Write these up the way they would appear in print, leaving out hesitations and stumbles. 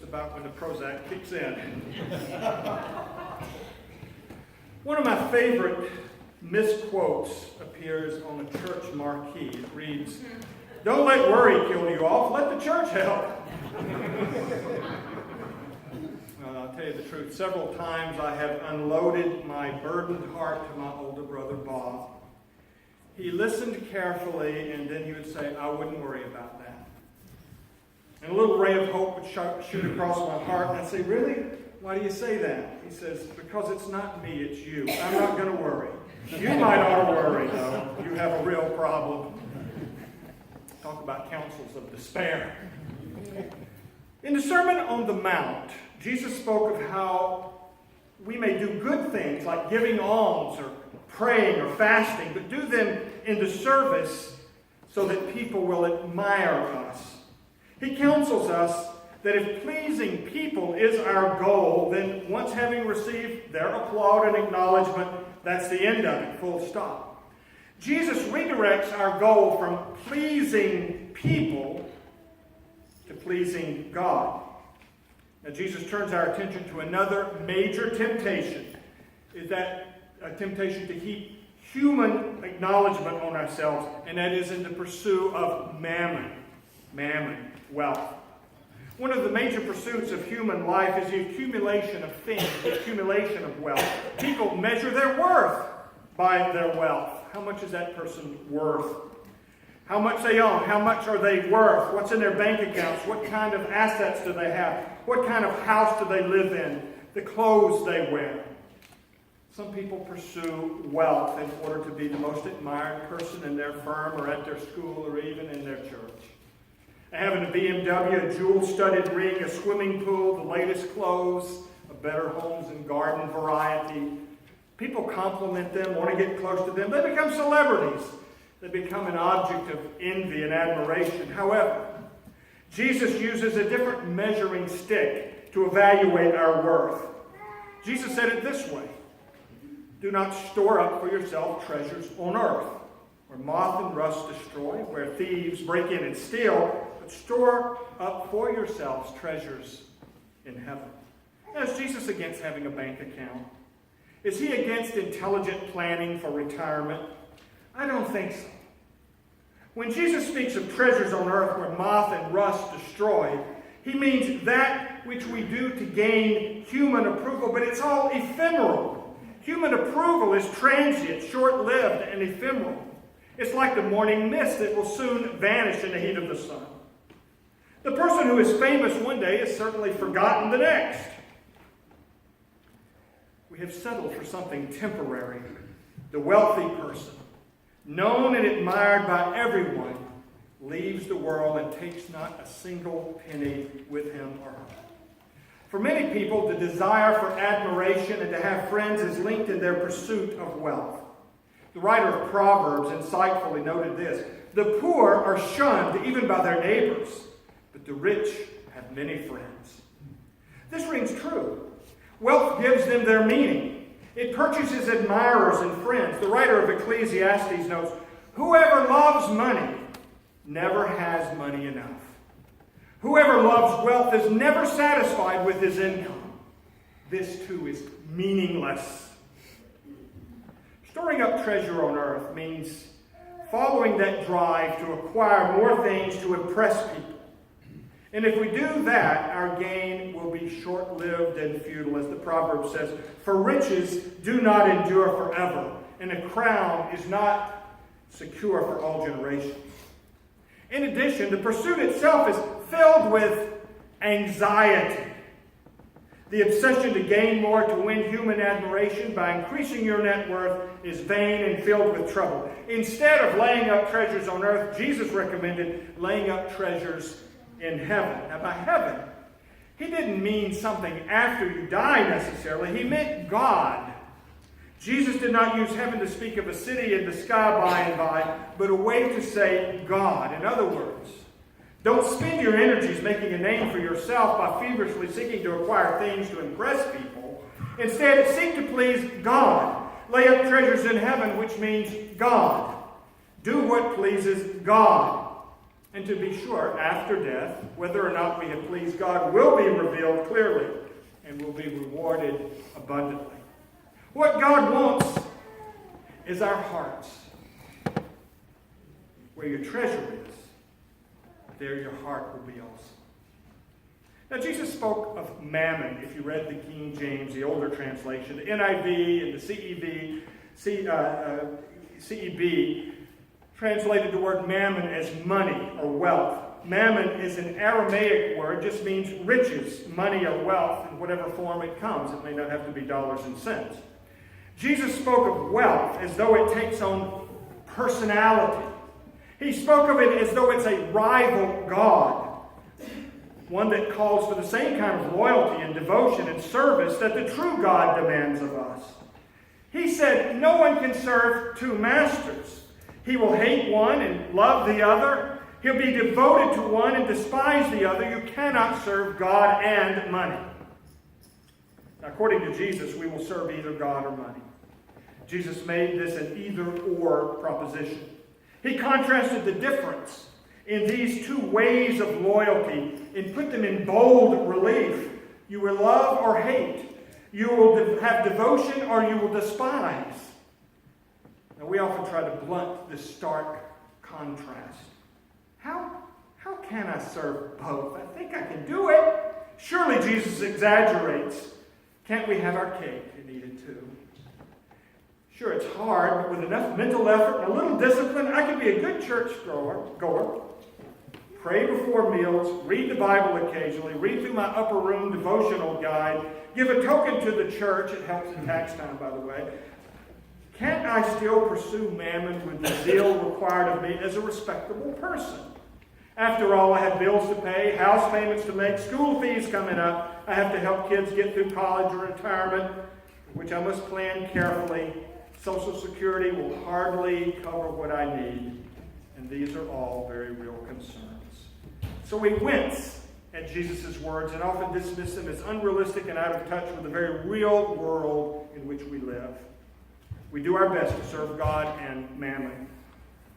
about when the Prozac kicks in. One of my favorite misquotes appears on a church marquee. It reads, "Don't let worry kill you off, let the church help." I'll tell you the truth, several times I have unloaded my burdened heart to my older brother Bob. He listened carefully, and then he would say, "I wouldn't worry about that." And a little ray of hope would shoot across my heart, and I'd say, "Really? Why do you say that?" He says, "Because it's not me, it's you. I'm not going to worry. You might ought to worry, though. You have a real problem." Talk about counsels of despair. In the Sermon on the Mount, Jesus spoke of how we may do good things like giving alms or praying or fasting, but do them in the service so that people will admire us. He counsels us that if pleasing people is our goal, then once having received their applaud and acknowledgement, that's the end of it, full stop. Jesus redirects our goal from pleasing people to pleasing God. Now, Jesus turns our attention to another major temptation. Is that a temptation to heap human acknowledgement on ourselves, and that is in the pursuit of mammon, wealth. One of the major pursuits of human life is the accumulation of things, the accumulation of wealth. People measure their worth by their wealth. How much is that person worth? How much they own? How much are they worth? What's in their bank accounts? What kind of assets do they have? What kind of house do they live in? The clothes they wear. Some people pursue wealth in order to be the most admired person in their firm or at their school or even in their church. Having a BMW, a jewel-studded ring, a swimming pool, the latest clothes, a Better Homes and Garden variety. People compliment them, want to get close to them. They become celebrities. They become an object of envy and admiration. However, Jesus uses a different measuring stick to evaluate our worth. Jesus said it this way: "Do not store up for yourself treasures on earth, where moth and rust destroy, where thieves break in and steal, but store up for yourselves treasures in heaven." Now, is Jesus against having a bank account? Is he against intelligent planning for retirement? I don't think so. When Jesus speaks of treasures on earth where moth and rust destroy, he means that which we do to gain human approval, but it's all ephemeral. Human approval is transient, short-lived, and ephemeral. It's like the morning mist that will soon vanish in the heat of the sun. The person who is famous one day is certainly forgotten the next. We have settled for something temporary. The wealthy person, known and admired by everyone, leaves the world and takes not a single penny with him or her. For many people, the desire for admiration and to have friends is linked in their pursuit of wealth. The writer of Proverbs insightfully noted this: "The poor are shunned even by their neighbors, but the rich have many friends." This rings true. Wealth gives them their meaning. It purchases admirers and friends. The writer of Ecclesiastes notes, "Whoever loves money never has money enough. Whoever loves wealth is never satisfied with his income. This too is meaningless." Storing up treasure on earth means following that drive to acquire more things to impress people. And if we do that, our gain will be short-lived and futile. As the proverb says, "For riches do not endure forever, and a crown is not secure for all generations." In addition, the pursuit itself is filled with anxiety. The obsession to gain more, to win human admiration by increasing your net worth, is vain and filled with trouble. Instead of laying up treasures on earth, Jesus recommended laying up treasures in heaven. Now, by heaven, he didn't mean something after you die necessarily. He meant God. Jesus did not use heaven to speak of a city in the sky by and by, but a way to say God. In other words, don't spend your energies making a name for yourself by feverishly seeking to acquire things to impress people. Instead, seek to please God. Lay up treasures in heaven, which means God. Do what pleases God. And to be sure, after death, whether or not we have pleased God will be revealed clearly and will be rewarded abundantly. What God wants is our hearts. Where your treasure is, there your heart will be also. Now, Jesus spoke of mammon, if you read the King James, the older translation. The NIV and the CEB translated the word mammon as money or wealth. Mammon is an Aramaic word, just means riches, money or wealth in whatever form it comes. It may not have to be dollars and cents. Jesus spoke of wealth as though it takes on personality. He spoke of it as though it's a rival God, one that calls for the same kind of loyalty and devotion and service that the true God demands of us. He said, no one can serve two masters. He will hate one and love the other. He'll be devoted to one and despise the other. You cannot serve God and money. Now, according to Jesus, we will serve either God or money. Jesus made this an either-or proposition. He contrasted the difference in these two ways of loyalty and put them in bold relief. You will love or hate. You will have devotion or you will despise. Now, we often try to blunt this stark contrast. How can I serve both? I think I can do it. Surely Jesus exaggerates. Can't we have our cake and eat it too? Sure, it's hard, but with enough mental effort and a little discipline, I could be a good church goer, pray before meals, read the Bible occasionally, read through my upper room devotional guide, give a token to the church. It helps in tax time, by the way. Can't I still pursue mammon with the zeal required of me as a respectable person? After all, I have bills to pay, house payments to make, school fees coming up. I have to help kids get through college or retirement, which I must plan carefully. Social Security will hardly cover what I need. And these are all very real concerns. So we wince at Jesus' words and often dismiss them as unrealistic and out of touch with the very real world in which we live. We do our best to serve God and mammon.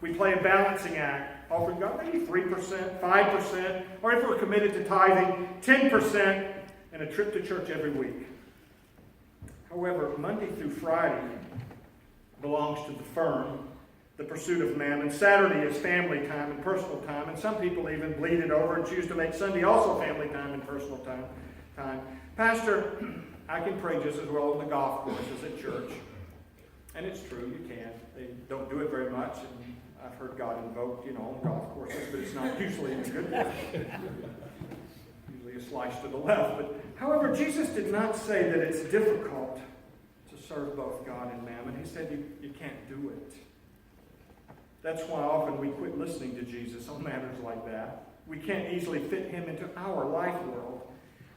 We play a balancing act, offering God maybe 3%, 5%, or if we're committed to tithing, 10% and a trip to church every week. However, Monday through Friday belongs to the firm, the pursuit of mammon. Saturday is family time and personal time, and some people even bleed it over and choose to make Sunday also family time and personal time. Pastor, I can pray just as well on the golf course as at church. And it's true, you can. They don't do it very much, and I've heard God invoked, on golf courses, but it's not usually in a good way. Usually a slice to the left. But, however, Jesus did not say that it's difficult to serve both God and mammon. He said you can't do it. That's why often we quit listening to Jesus on matters like that. We can't easily fit him into our life world.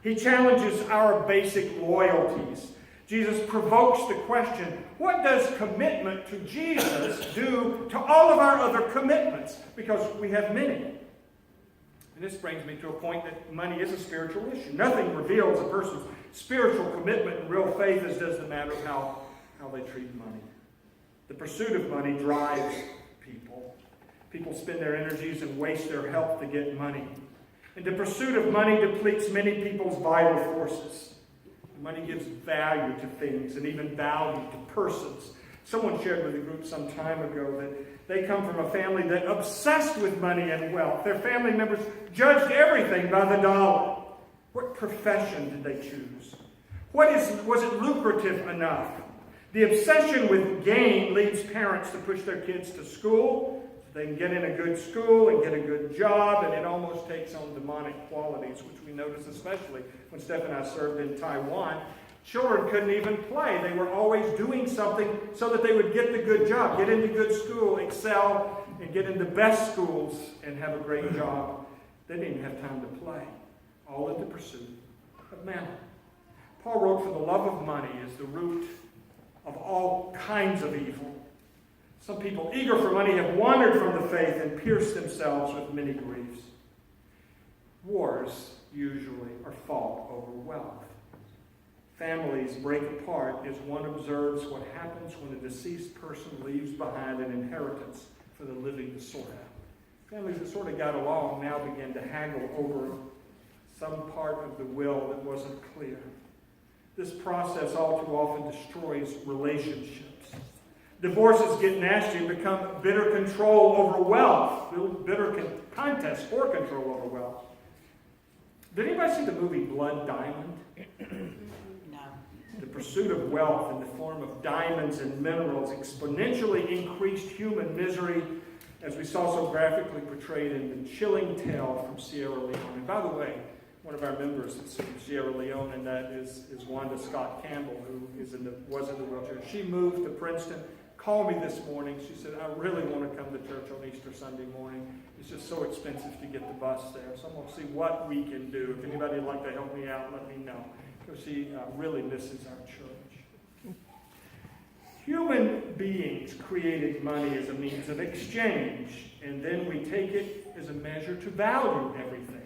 He challenges our basic loyalties. Jesus provokes the question, what does commitment to Jesus do to all of our other commitments? Because we have many. And this brings me to a point that money is a spiritual issue. Nothing reveals a person's spiritual commitment and real faith as does the matter of how they treat money. The pursuit of money drives people. People spend their energies and waste their health to get money. And the pursuit of money depletes many people's vital forces. Money gives value to things and even value to persons. Someone shared with the group some time ago that they come from a family that obsessed with money and wealth. Their family members judged everything by the dollar. What profession did they choose? Was it lucrative enough? The obsession with gain leads parents to push their kids to school so they can get in a good school and get a good job, and it almost takes on demonic qualities, which we notice especially when Steph and I served in Taiwan. Children couldn't even play. They were always doing something so that they would get the good job, get into good school, excel, and get into best schools and have a great job. They didn't have time to play. All in the pursuit of mammon. Paul wrote, for the love of money is the root of all kinds of evil. Some people eager for money have wandered from the faith and pierced themselves with many griefs. Wars usually are fought over wealth. Families break apart as one observes what happens when a deceased person leaves behind an inheritance for the living to sort out. Families that sort of got along now begin to haggle over some part of the will that wasn't clear. This process all too often destroys relationships. Divorces get nasty and become bitter control over wealth, bitter contest for control over wealth. Did anybody see the movie Blood Diamond? No. The pursuit of wealth in the form of diamonds and minerals exponentially increased human misery, as we saw so graphically portrayed in the chilling tale from Sierra Leone. And by the way, one of our members is from Sierra Leone, and that is Wanda Scott Campbell, who was in the wheelchair. She moved to Princeton, called me this morning. She said, I really want to come to church on Easter Sunday morning. It's just so expensive to get the bus there. So I'm going to see what we can do. If anybody would like to help me out, let me know. Because she really misses our church. Human beings created money as a means of exchange, and then we take it as a measure to value everything.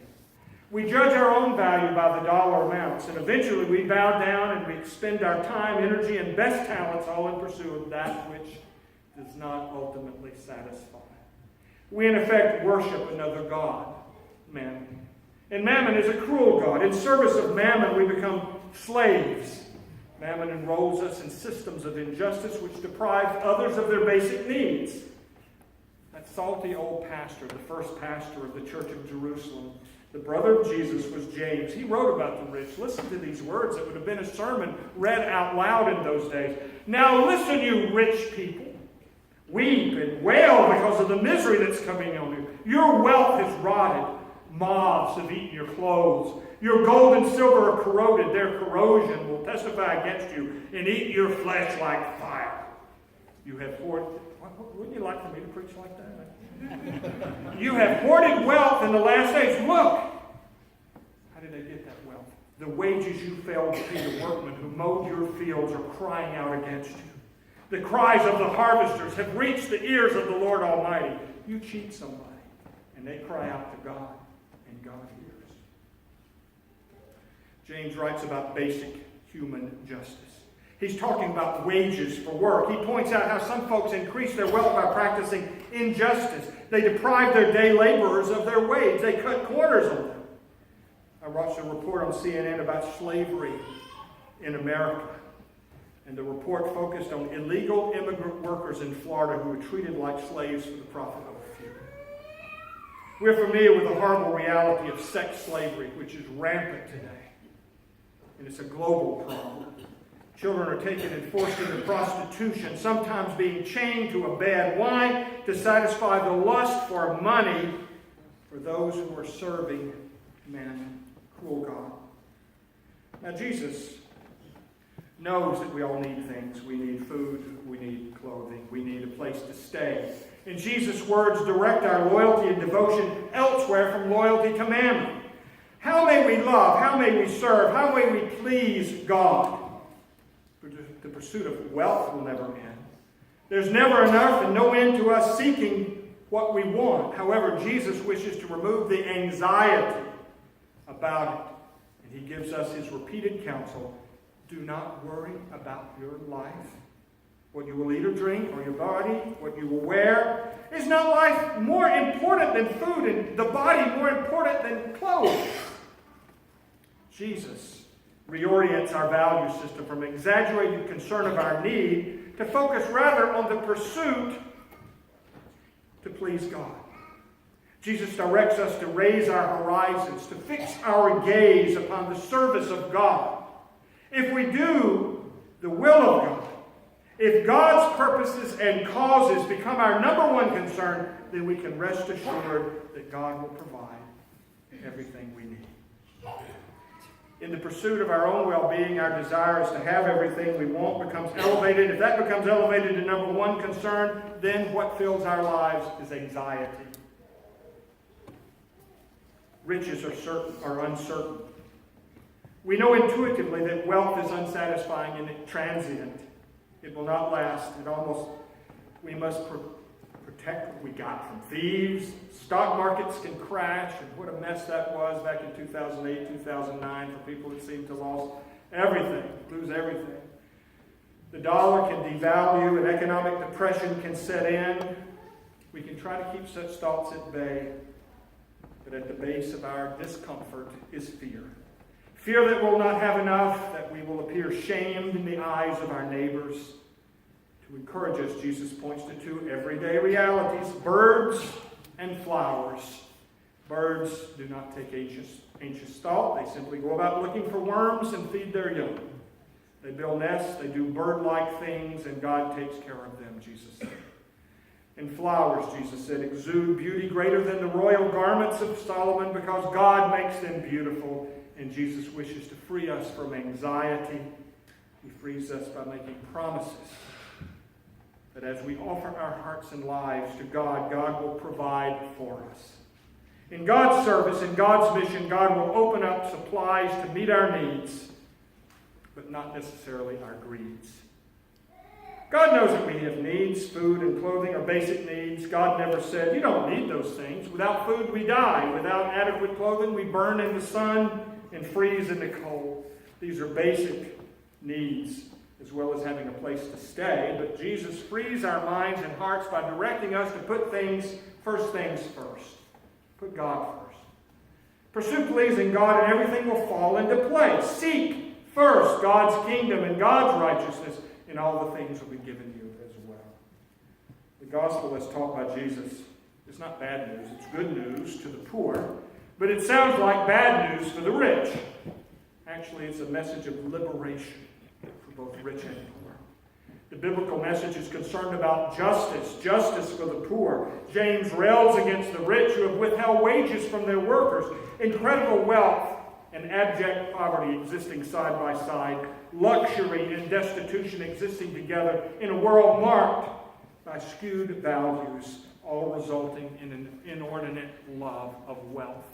We judge our own value by the dollar amounts, and eventually we bow down and we expend our time, energy, and best talents all in pursuit of that which does not ultimately satisfy. We, in effect, worship another god, Mammon. And Mammon is a cruel god. In service of Mammon, we become slaves. Mammon enrolls us in systems of injustice which deprive others of their basic needs. That salty old pastor, the first pastor of the Church of Jerusalem, the brother of Jesus, was James. He wrote about the rich. Listen to these words. It would have been a sermon read out loud in those days. Now listen, you rich people. Weep and wail because of the misery that's coming on you. Your wealth is rotted. Moths have eaten your clothes. Your gold and silver are corroded. Their corrosion will testify against you and eat your flesh like fire. You have hoarded... Wouldn't you like for me to preach like that? You have hoarded wealth in the last days. Look! How did they get that wealth? The wages you failed to pay the workmen who mowed your fields are crying out against you. The cries of the harvesters have reached the ears of the Lord Almighty. You cheat somebody, and they cry out to God, and God hears. James writes about basic human justice. He's talking about wages for work. He points out how some folks increase their wealth by practicing injustice. They deprive their day laborers of their wage. They cut corners on them. I watched a report on CNN about slavery in America. And the report focused on illegal immigrant workers in Florida who were treated like slaves for the profit of a few. We're familiar with the horrible reality of sex slavery, which is rampant today. And it's a global problem. Children are taken and forced into prostitution, sometimes being chained to a bed. Why? To satisfy the lust for money for those who are serving Mammon, cruel God. Now, Jesus knows that we all need things. We need food, we need clothing, we need a place to stay. And Jesus' words direct our loyalty and devotion elsewhere from loyalty to Mammon. How may we love? How may we serve? How may we please God? The pursuit of wealth will never end. There's never enough and no end to us seeking what we want. However, Jesus wishes to remove the anxiety about it. And he gives us his repeated counsel. Do not worry about your life. What you will eat or drink, or your body, what you will wear. Is not life more important than food, and the body more important than clothes? Jesus reorients our value system from exaggerated concern of our need to focus rather on the pursuit to please God. Jesus directs us to raise our horizons, to fix our gaze upon the service of God. If we do the will of God, if God's purposes and causes become our number one concern, then we can rest assured that God will provide everything we need. In the pursuit of our own well-being, our desires to have everything we want becomes elevated. If that becomes elevated to number one concern, then what fills our lives is anxiety. Riches are uncertain. We know intuitively that wealth is unsatisfying and transient. It will not last. We must protect what we got from thieves. Stock markets can crash, and what a mess that was back in 2008, 2009 for people that seemed to lose everything. The dollar can devalue, and economic depression can set in. We can try to keep such thoughts at bay, but at the base of our discomfort is fear. Fear that we'll not have enough, that we will appear shamed in the eyes of our neighbors. To encourage us, Jesus points to two everyday realities: birds and flowers. Birds do not take anxious thought. They simply go about looking for worms and feed their young. They build nests, they do bird-like things, and God takes care of them, Jesus said. And flowers, Jesus said, exude beauty greater than the royal garments of Solomon because God makes them beautiful. And Jesus wishes to free us from anxiety. He frees us by making promises that as we offer our hearts and lives to God, God will provide for us. In God's service, in God's mission, God will open up supplies to meet our needs, but not necessarily our greeds. God knows that we have needs. Food and clothing are basic needs. God never said, you don't need those things. Without food, we die. Without adequate clothing, we burn in the sun and freeze in the cold. These are basic needs, as well as having a place to stay. But Jesus frees our minds and hearts by directing us to put first things first. Put God first. Pursue pleasing God and everything will fall into place. Seek first God's kingdom and God's righteousness, and all the things will be given you as well. The gospel as taught by Jesus is not bad news. It's good news to the poor, but it sounds like bad news for the rich. Actually, it's a message of liberation for both rich and poor. The biblical message is concerned about justice for the poor. James rails against the rich who have withheld wages from their workers. Incredible wealth and abject poverty existing side by side. Luxury and destitution existing together in a world marked by skewed values, all resulting in an inordinate love of wealth.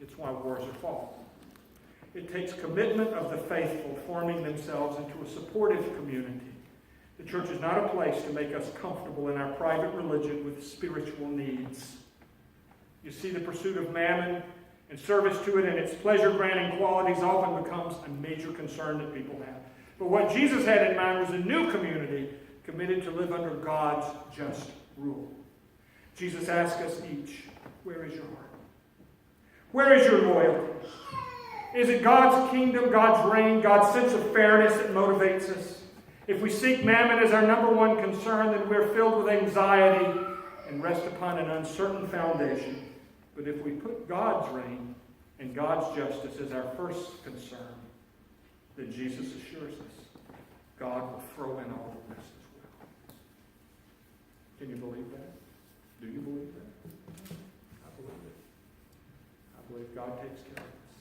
It's why wars are fought. It takes commitment of the faithful forming themselves into a supportive community. The church is not a place to make us comfortable in our private religion with spiritual needs. You see, the pursuit of mammon and service to it and its pleasure-granting qualities often becomes a major concern that people have. But what Jesus had in mind was a new community committed to live under God's just rule. Jesus asks us each, where is your heart? Where is your loyalty? Is it God's kingdom, God's reign, God's sense of fairness that motivates us? If we seek mammon as our number one concern, then we're filled with anxiety and rest upon an uncertain foundation. But if we put God's reign and God's justice as our first concern, then Jesus assures us God will throw in all the rest as well. Can you believe that? Do you believe that? I believe it. I believe God takes care of us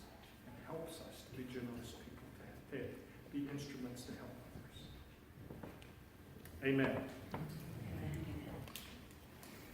and helps us to be generous people, to be instruments to help others. Amen.